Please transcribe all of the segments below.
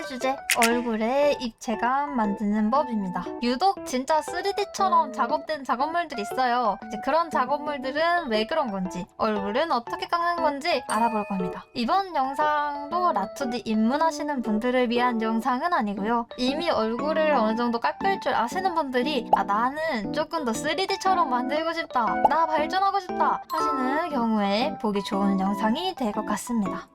주제, 얼굴에 입체감 만드는 법입니다. 유독 진짜 3D처럼 작업된 작업물들이 있어요. 이제 그런 작업물들은 왜 그런 건지, 얼굴은 어떻게 깎는 건지 알아볼 겁니다. 이번 영상도 라투디 입문하시는 분들을 위한 영상은 아니고요. 이미 얼굴을 어느 정도 깎을 줄 아시는 분들이 나는 조금 더 3D처럼 만들고 싶다, 나 발전하고 싶다 하시는 경우에 보기 좋은 영상이 될 것 같습니다.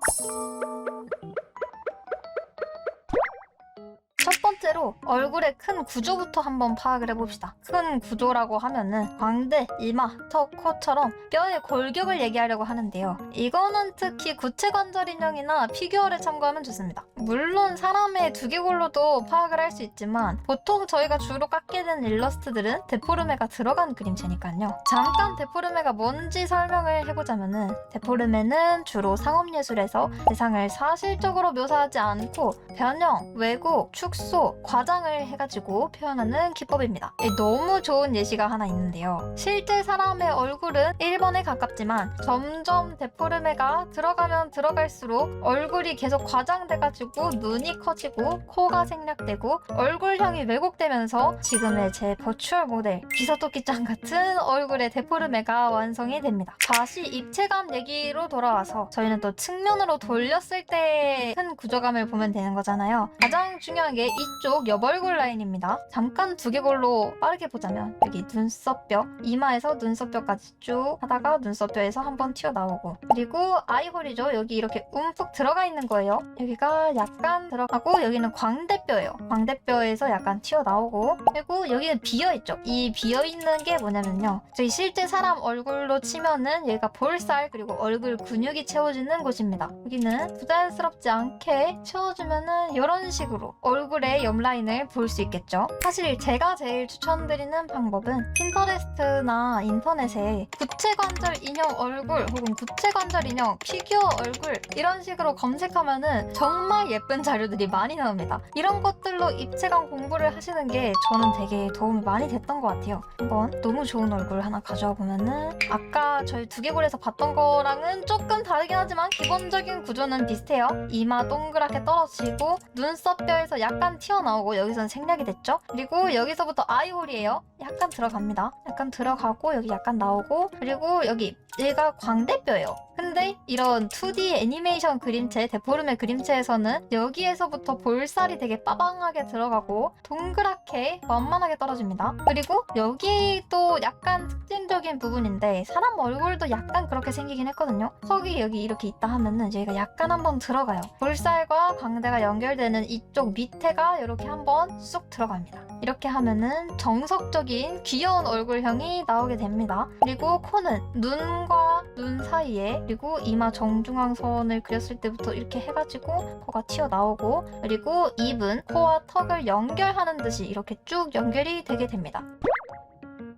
첫 번째로 얼굴의 큰 구조부터 한번 파악을 해봅시다. 큰 구조라고 하면은 광대, 이마, 턱, 코처럼 뼈의 골격을 얘기하려고 하는데요. 이거는 특히 구체관절 인형이나 피규어를 참고하면 좋습니다. 물론 사람의 두개골로도 파악을 할 수 있지만 보통 저희가 주로 깎게 되는 일러스트들은 데포르메가 들어간 그림체니까요. 잠깐 데포르메가 뭔지 설명을 해보자면은, 데포르메는 주로 상업예술에서 대상을 사실적으로 묘사하지 않고 변형, 왜곡, 축소, 과장을 해가지고 표현하는 기법입니다. 너무 좋은 예시가 하나 있는데요. 실제 사람의 얼굴은 1번에 가깝지만 점점 데포르메가 들어가면 들어갈수록 얼굴이 계속 과장돼가지고 눈이 커지고 코가 생략되고 얼굴형이 왜곡되면서 지금의 제 버추얼 모델 비서토끼짱 같은 얼굴의 데포르메가 완성이 됩니다. 다시 입체감 얘기로 돌아와서 저희는 또 측면으로 돌렸을 때 큰 구조감을 보면 되는 거잖아요. 가장 중요한 게 이쪽 옆얼굴 라인입니다. 잠깐 두개골로 빠르게 보자면 여기 눈썹뼈, 이마에서 눈썹뼈까지 쭉 하다가 눈썹뼈에서 한번 튀어나오고, 그리고 아이홀이죠. 여기 이렇게 움푹 들어가 있는 거예요. 여기가 약간 들어가고 여기는 광대뼈예요. 광대뼈에서 약간 튀어나오고, 그리고 여기는 비어있죠. 이 비어있는 게 뭐냐면요, 저희 실제 사람 얼굴로 치면은 여기가 볼살 그리고 얼굴 근육이 채워지는 곳입니다. 여기는 부자연스럽지 않게 채워주면은 이런 식으로 얼굴의 옆라인을 볼 수 있겠죠. 사실 제가 제일 추천드리는 방법은 핀터레스트나 인터넷에 구체관절 인형 얼굴 혹은 구체관절 인형 피규어 얼굴 이런 식으로 검색하면은 정말 예쁜 자료들이 많이 나옵니다. 이런 것들로 입체감 공부를 하시는 게 저는 되게 도움이 많이 됐던 것 같아요. 한번 너무 좋은 얼굴 하나 가져와 보면은, 아까 저희 두개골에서 봤던 거랑은 조금 다르긴 하지만 기본적인 구조는 비슷해요. 이마 동그랗게 떨어지고 눈썹뼈에서 약간 튀어나오고 여기서는 생략이 됐죠. 그리고 여기서부터 아이홀이에요. 약간 들어갑니다. 약간 들어가고 여기 약간 나오고, 그리고 여기 얘가 광대뼈예요. 근데 이런 2D 애니메이션 그림체, 데포르메 그림체에서는 여기에서부터 볼살이 되게 빠방하게 들어가고 동그랗게 완만하게 떨어집니다. 그리고 여기 또 약간 특징적인 부분인데, 사람 얼굴도 약간 그렇게 생기긴 했거든요. 턱이 여기 이렇게 있다 하면은 여기가 약간 한번 들어가요. 볼살과 광대가 연결되는 이쪽 밑에가 이렇게 한번 쑥 들어갑니다. 이렇게 하면은 정석적인 귀여운 얼굴형이 나오게 됩니다. 그리고 코는 눈과 눈 사이에, 그리고 이마 정중앙선을 그렸을 때부터 이렇게 해가지고 코가 튀어나오고, 그리고 입은 코와 턱을 연결하는 듯이 이렇게 쭉 연결이 되게 됩니다.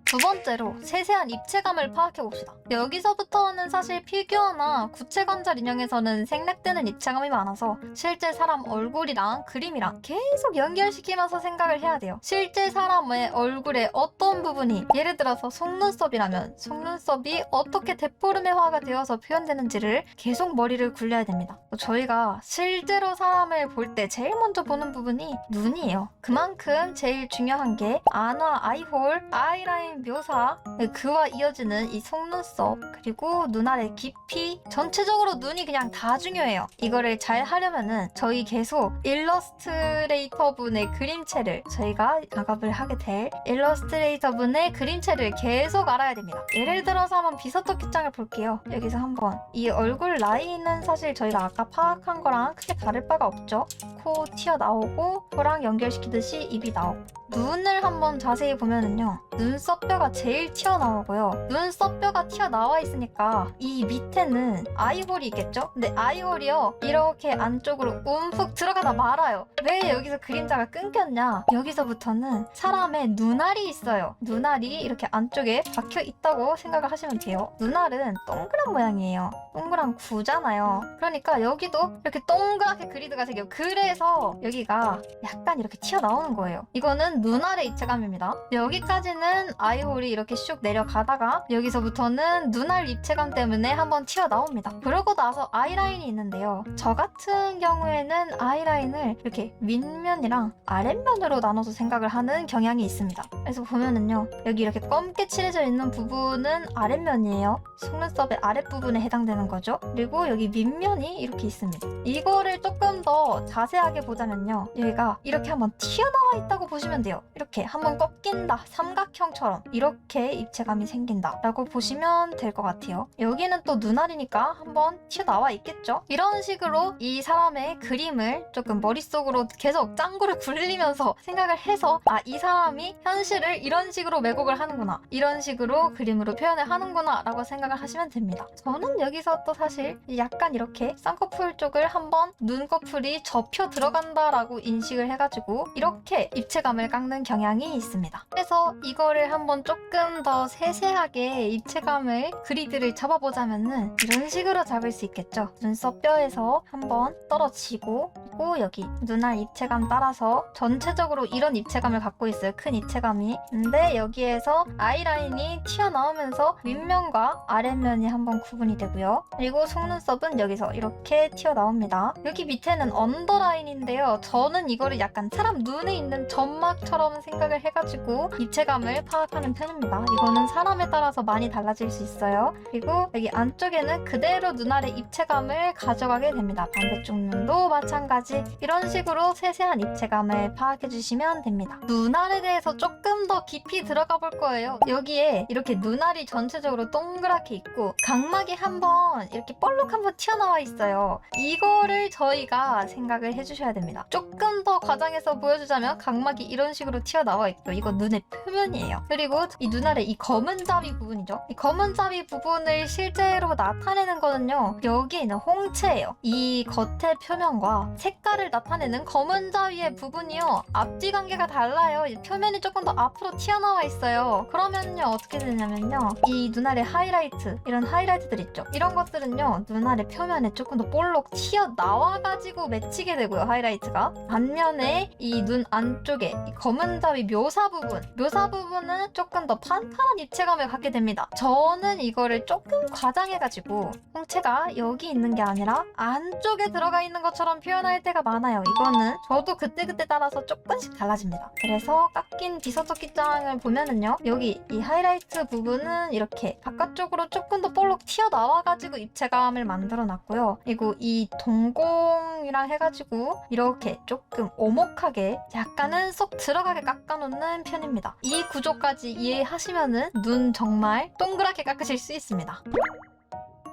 두 번째로 세세한 입체감을 파악해봅시다. 여기서부터는 사실 피규어나 구체관절 인형에서는 생략되는 입체감이 많아서 실제 사람 얼굴이랑 그림이랑 계속 연결시키면서 생각을 해야 돼요. 실제 사람의 얼굴의 어떤 부분이, 예를 들어서 속눈썹이라면 속눈썹이 어떻게 데포르메화가 되어서 표현되는지를 계속 머리를 굴려야 됩니다. 저희가 실제로 사람을 볼 때 제일 먼저 보는 부분이 눈이에요. 그만큼 제일 중요한 게 안화, 아이홀, 아이라인 묘사, 그와 이어지는 이 속눈썹, 그리고 눈 아래 깊이, 전체적으로 눈이 그냥 다 중요해요. 이거를 잘 하려면은 저희 계속 일러스트레이터 분의 그림체를, 저희가 작업을 하게 될 일러스트레이터 분의 그림체를 계속 알아야 됩니다. 예를 들어서 한번 비서토끼짱을 볼게요. 여기서 한번 이 얼굴 라인은 사실 저희가 아까 파악한 거랑 크게 다를 바가 없죠. 코 튀어나오고 코랑 연결시키듯이 입이 나오고, 눈을 한번 자세히 보면은요, 눈썹뼈가 제일 튀어나오고요. 눈썹뼈가 튀어나와 있으니까 이 밑에는 아이홀이 있겠죠? 근데 아이홀이요, 이렇게 안쪽으로 움푹 들어가다 말아요. 왜 여기서 그림자가 끊겼냐? 여기서부터는 사람의 눈알이 있어요. 눈알이 이렇게 안쪽에 박혀 있다고 생각을 하시면 돼요. 눈알은 동그란 모양이에요. 동그란 구잖아요. 그러니까 여기도 이렇게 동그랗게 그리드가 생겨요. 그래서 여기가 약간 이렇게 튀어나오는 거예요. 이거는 눈 아래 입체감입니다. 여기까지는 아이홀이 이렇게 슉 내려가다가 여기서부터는 눈알 입체감 때문에 한번 튀어나옵니다. 그러고 나서 아이라인이 있는데요. 저 같은 경우에는 아이라인을 이렇게 윗면이랑 아랫면으로 나눠서 생각을 하는 경향이 있습니다. 그래서 보면은요. 여기 이렇게 검게 칠해져 있는 부분은 아랫면이에요. 속눈썹의 아랫부분에 해당되는 거죠. 그리고 여기 윗면이 이렇게 있습니다. 이거를 조금 더 자세하게 보자면요. 여기가 이렇게 한번 튀어나와 있다고 보시면 돼요. 이렇게 한번 꺾인다. 삼각형처럼 이렇게 입체감이 생긴다 라고 보시면 될 것 같아요. 여기는 또 눈알이니까 한번 튀어나와 있겠죠. 이런 식으로 이 사람의 그림을 조금 머릿속으로 계속 짱구를 굴리면서 생각을 해서 이 사람이 현실을 이런 식으로 왜곡을 하는구나, 이런 식으로 그림으로 표현을 하는구나 라고 생각을 하시면 됩니다. 저는 여기서 또 사실 약간 이렇게 쌍꺼풀 쪽을 한번 눈꺼풀이 접혀 들어간다 라고 인식을 해가지고 이렇게 입체감을 깎는 경향이 있습니다. 그래서 이거를 한번 조금 더 세세하게 입체감을 그리드를 잡아보자면은 이런 식으로 잡을 수 있겠죠. 눈썹 뼈에서 한번 떨어지고, 그리고 여기 눈알 입체감 따라서 전체적으로 이런 입체감을 갖고 있어요. 큰 입체감이. 근데 여기에서 아이라인이 튀어나오면서 윗면과 아랫면이 한번 구분이 되고요. 그리고 속눈썹은 여기서 이렇게 튀어나옵니다. 여기 밑에는 언더라인인데요. 저는 이거를 약간 사람 눈에 있는 점막처럼 생각을 해가지고 입체감을 파악하는 편입니다. 이거는 사람에 따라서 많이 달라질 수 있어요. 그리고 여기 안쪽에는 그대로 눈알의 입체감을 가져가게 됩니다. 반대쪽 눈도 마찬가지. 이런 식으로 세세한 입체감을 파악해 주시면 됩니다. 눈알에 대해서 조금 더 깊이 들어가 볼 거예요. 여기에 이렇게 눈알이 전체적으로 동그랗게 있고 각막이 한번 이렇게 볼록 한번 튀어나와 있어요. 이거를 저희가 생각을 해주셔야 됩니다. 조금 더 과장해서 보여주자면 각막이 이런 식으로 튀어나와 있고 이거 눈의 표면이에요. 그리고 이 눈알의 이 검은 자위 부분이죠. 이 검은 자위 부분을 실제로 나타내는 거는요. 여기에 있는 홍채예요. 이 겉의 표면과 색깔을 나타내는 검은 자위의 부분이요. 앞뒤 관계가 달라요. 이 표면이 조금 더 앞으로 튀어나와 있어요. 그러면요 어떻게 되냐면요. 이 눈알의 하이라이트, 이런 하이라이트들 있죠. 이런 것들은요. 눈알의 표면에 조금 더 볼록 튀어나와가지고 맺히게 되고요. 하이라이트가. 반면에 이 눈 안쪽에 이 검은 자위 묘사 부분은 조금 더 판판한 입체감을 갖게 됩니다. 저는 이거를 조금 과장해가지고 홍채가 여기 있는 게 아니라 안쪽에 들어가 있는 것처럼 표현할 때가 많아요. 이거는 저도 그때그때 따라서 조금씩 달라집니다. 그래서 깎인 비서적기장을 보면은요. 여기 이 하이라이트 부분은 이렇게 바깥쪽으로 조금 더 볼록 튀어나와가지고 입체감을 만들어 놨고요. 그리고 이 동공이랑 해가지고 이렇게 조금 오목하게 약간은 쏙 들어가게 깎아놓는 편입니다. 이 구조까지 이해하시면은 눈 정말 동그랗게 깎으실 수 있습니다.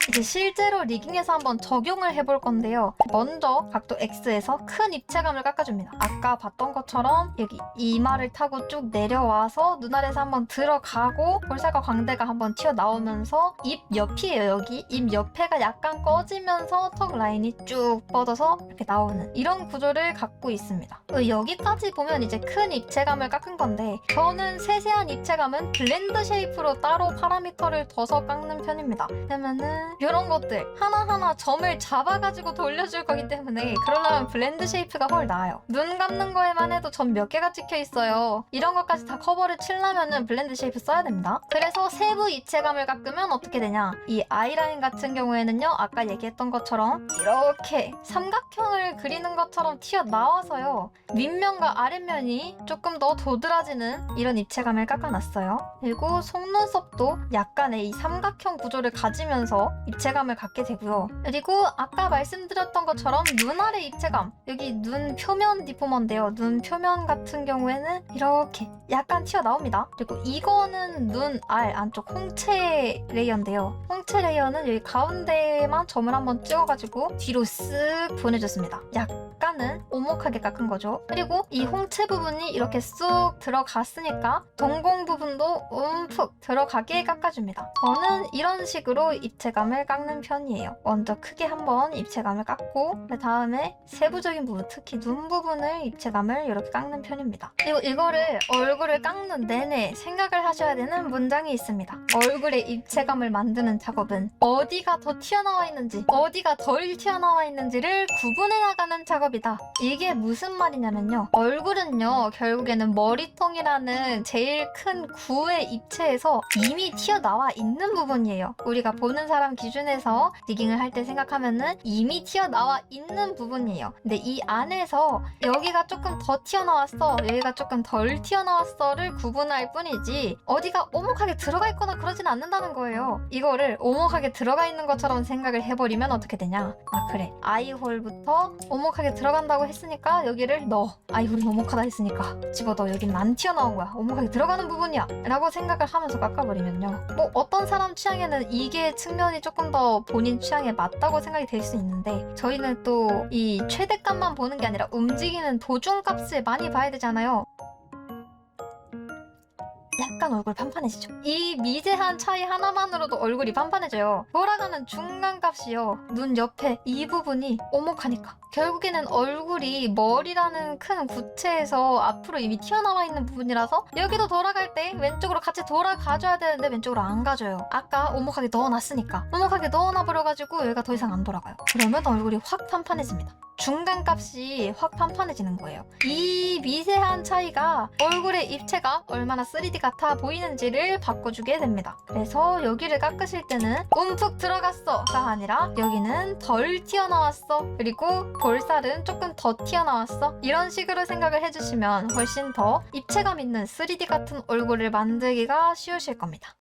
이제 실제로 리깅에서 한번 적용을 해볼 건데요. 먼저 각도 X에서 큰 입체감을 깎아줍니다. 아까 봤던 것처럼 여기 이마를 타고 쭉 내려와서 눈알에서 한번 들어가고 볼살과 광대가 한번 튀어나오면서 입 옆이에요. 여기 입 옆에가 약간 꺼지면서 턱 라인이 쭉 뻗어서 이렇게 나오는 이런 구조를 갖고 있습니다. 여기까지 보면 이제 큰 입체감을 깎은 건데 저는 세세한 입체감은 블렌드 쉐이프로 따로 파라미터를 둬서 깎는 편입니다. 그러면은 이런 것들 하나하나 점을 잡아가지고 돌려줄 거기 때문에 그러려면 블렌드 쉐이프가 훨 나아요. 눈 감는 거에만 해도 점 몇 개가 찍혀 있어요. 이런 것까지 다 커버를 치려면 블렌드 쉐이프 써야 됩니다. 그래서 세부 입체감을 깎으면 어떻게 되냐, 이 아이라인 같은 경우에는요 아까 얘기했던 것처럼 이렇게 삼각형을 그리는 것처럼 튀어나와서요 윗면과 아랫면이 조금 더 도드라지는 이런 입체감을 깎아놨어요. 그리고 속눈썹도 약간의 이 삼각형 구조를 가지면서 입체감을 갖게 되고요. 그리고 아까 말씀드렸던 것처럼 눈 아래 입체감, 여기 눈 표면 디포머인데요. 눈 표면 같은 경우에는 이렇게 약간 튀어나옵니다. 그리고 이거는 눈 알 안쪽 홍채 레이어인데요. 홍채 레이어는 여기 가운데만 점을 한번 찍어가지고 뒤로 쓱 보내줬습니다. 약간은 오목하게 깎은 거죠. 그리고 이 홍채 부분이 이렇게 쑥 들어갔으니까 동공 부분도 움푹 들어가게 깎아줍니다. 저는 이런 식으로 입체감을 깎는 편이에요. 먼저 크게 한번 입체감을 깎고 그 다음에 세부적인 부분, 특히 눈 부분을 입체감을 이렇게 깎는 편입니다. 그리고 이거를 얼굴을 깎는 내내 생각을 하셔야 되는 문장이 있습니다. 얼굴의 입체감을 만드는 작업은 어디가 더 튀어나와 있는지 어디가 덜 튀어나와 있는지를 구분해 나가는 작업이다. 이게 이게 무슨 말이냐면요. 얼굴은요, 결국에는 머리통이라는 제일 큰 구의 입체에서 이미 튀어나와 있는 부분이에요. 우리가 보는 사람 기준에서 디깅을 할 때 생각하면은 이미 튀어나와 있는 부분이에요. 근데 이 안에서 여기가 조금 더 튀어나왔어, 여기가 조금 덜 튀어나왔어를 구분할 뿐이지 어디가 오목하게 들어가 있거나 그러진 않는다는 거예요. 이거를 오목하게 들어가 있는 것처럼 생각을 해버리면 어떻게 되냐. 아 그래, 아이홀부터 오목하게 들어간다고 했으니까 여기를 넣어. 아이홀이 오목하다 했으니까 집어넣어. 여기는 안 튀어나온 거야. 오목하게 들어가는 부분이야 라고 생각을 하면서 깎아버리면요, 뭐 어떤 사람 취향에는 이게 측면이 조금 더 본인 취향에 맞다고 생각이 될 수 있는데, 저희는 또 이 최대값만 보는 게 아니라 움직이는 도중값을 많이 봐야 되잖아요. 약간 얼굴 판판해지죠. 이 미세한 차이 하나만으로도 얼굴이 판판해져요. 돌아가는 중간값이요, 눈 옆에 이 부분이 오목하니까 결국에는 얼굴이 머리라는 큰 구체에서 앞으로 이미 튀어나와 있는 부분이라서 여기도 돌아갈 때 왼쪽으로 같이 돌아가줘야 되는데 왼쪽으로 안 가줘요. 아까 오목하게 넣어놨으니까. 오목하게 넣어놔버려가지고 여기가 더 이상 안 돌아가요. 그러면 얼굴이 확 판판해집니다. 중간값이 확 판판해지는 거예요. 이 미세한 차이가 얼굴의 입체가 얼마나 3D 같아 보이는지를 바꿔주게 됩니다. 그래서 여기를 깎으실 때는 움푹 들어갔어가 아니라 여기는 덜 튀어나왔어, 그리고 볼살은 조금 더 튀어나왔어, 이런 식으로 생각을 해주시면 훨씬 더 입체감 있는 3D 같은 얼굴을 만들기가 쉬우실 겁니다.